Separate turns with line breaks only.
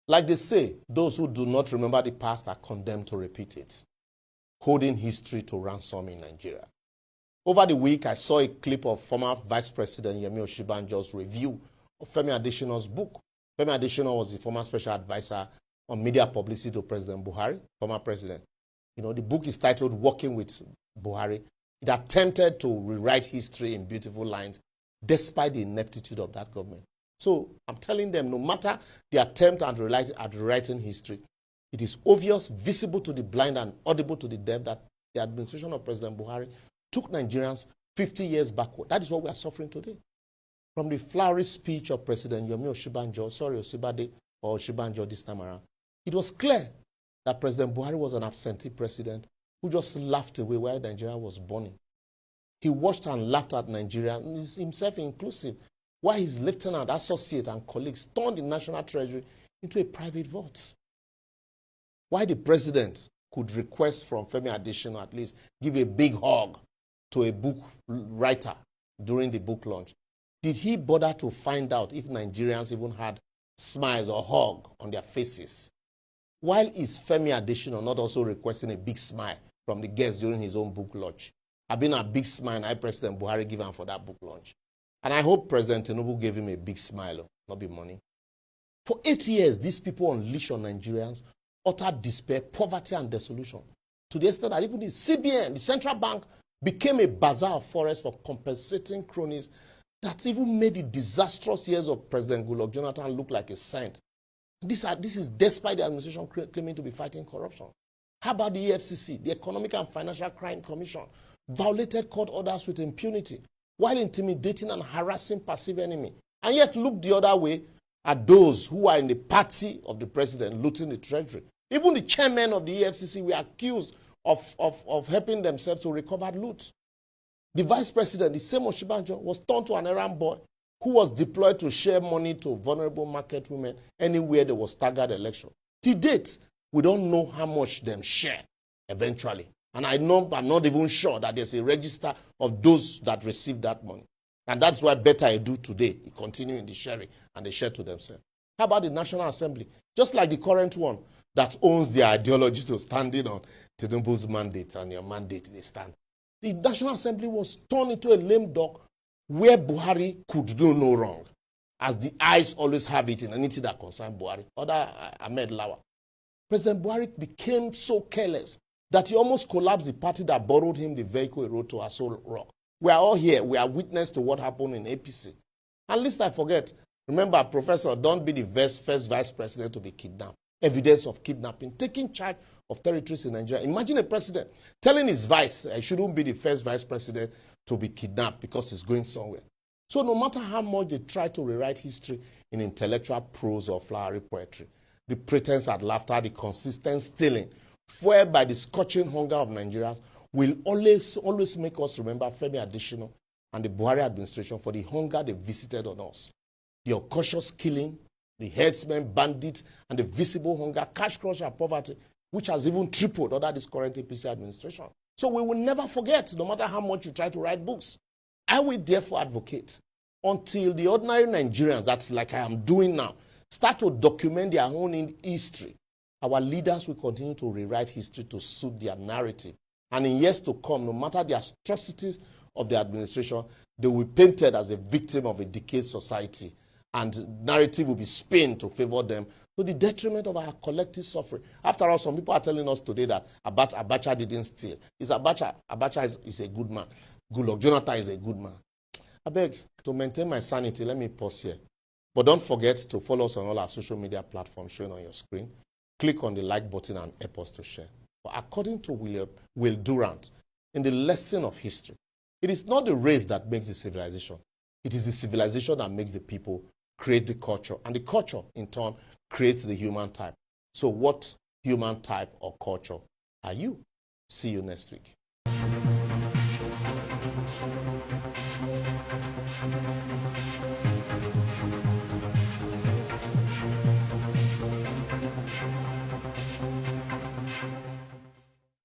Like they say, those who do not remember the past are condemned to repeat it, holding history to ransom in Nigeria. Over the week, I saw a clip of former Vice President Yemi Osinbajo's review of Femi Adesina's book. Femi Adesina was the former special advisor on media publicity to President Buhari, former president. You know, the book is titled Working with Buhari. It attempted to rewrite history in beautiful lines, despite the ineptitude of that government. So I'm telling them, no matter the attempt at rewriting history, it is obvious, visible to the blind and audible to the deaf that the administration of President Buhari took Nigerians 50 years backward. That is what we are suffering today. From the flowery speech of President Yemi Osinbajo, Osinbajo this time around, it was clear that President Buhari was an absentee president who just laughed away while Nigeria was burning. He watched and laughed at Nigeria, himself inclusive, while his lieutenant, associate, and colleagues turned the national treasury into a private vault. Why the president could request from Femi Adesina at least give a big hug to a book writer during the book launch, did he bother to find out if Nigerians even had smiles or hug on their faces? Why is Femi Adesina not also requesting a big smile from the guests during his own book launch? I've been a big smile I President Buhari gave him for that book launch. And I hope President Tinubu gave him a big smile, not be money. For 8 years, these people unleashed on Nigerians utter despair, poverty, and dissolution, to the extent that even the CBN, the central bank, became a bazaar of forest for compensating cronies that even made the disastrous years of President Goodluck Jonathan look like a saint. This is despite the administration claiming to be fighting corruption. How about the EFCC, the Economic and Financial Crime Commission, violated court orders with impunity while intimidating and harassing perceived enemy, and yet look the other way at those who are in the party of the president looting the treasury. Even the chairman of the EFCC were accused of helping themselves to recover loot. The vice president, the same Osinbajo, was turned to an errand boy who was deployed to share money to vulnerable market women anywhere there was staggered election. To date, we don't know how much them share eventually. And I'm not even sure that there's a register of those that received that money. And that's why Better Edu today, it continue in the sharing and they share to themselves. How about the National Assembly? Just like the current one that owns their ideology to standing on Tinubu's mandate and your mandate they stand. The National Assembly was turned into a lame duck where Buhari could do no wrong, as the eyes always have it in anything that concerns Buhari. Other Ahmed Lawa. President Buhari became so careless that he almost collapsed the party that borrowed him the vehicle he rode to Aso Rock. We are all here. We are witness to what happened in APC. And lest I forget, remember, Professor, don't be the first vice president to be kidnapped. Evidence of kidnapping, taking charge of territories in Nigeria. Imagine a president telling his vice, I shouldn't be the first vice president to be kidnapped because he's going somewhere. So no matter how much they try to rewrite history in intellectual prose or flowery poetry, the pretense at laughter, the consistent stealing, fueled by the scorching hunger of Nigerians, will always make us remember Femi Adesina and the Buhari administration for the hunger they visited on us. The unconscious killing, the herdsmen, bandits, and the visible hunger, cash crush and poverty, which has even tripled under this current APC administration. So we will never forget, no matter how much you try to write books. I will therefore advocate until the ordinary Nigerians, that's like I am doing now, start to document their own history. Our leaders will continue to rewrite history to suit their narrative. And in years to come, no matter the atrocities of the administration, they will be painted as a victim of a decayed society. And narrative will be spun to favor them to the detriment of our collective suffering. After all, some people are telling us today that Abacha didn't steal. Abacha is a good man. Goodluck Jonathan is a good man. I beg, to maintain my sanity, let me pause here. But don't forget to follow us on all our social media platforms shown on your screen. Click on the like button and help us to share. But according to Will Durant, in the lesson of history, it is not the race that makes the civilization. It is the civilization that makes the people create the culture. And the culture, in turn, creates the human type. So what human type or culture are you? See you next week.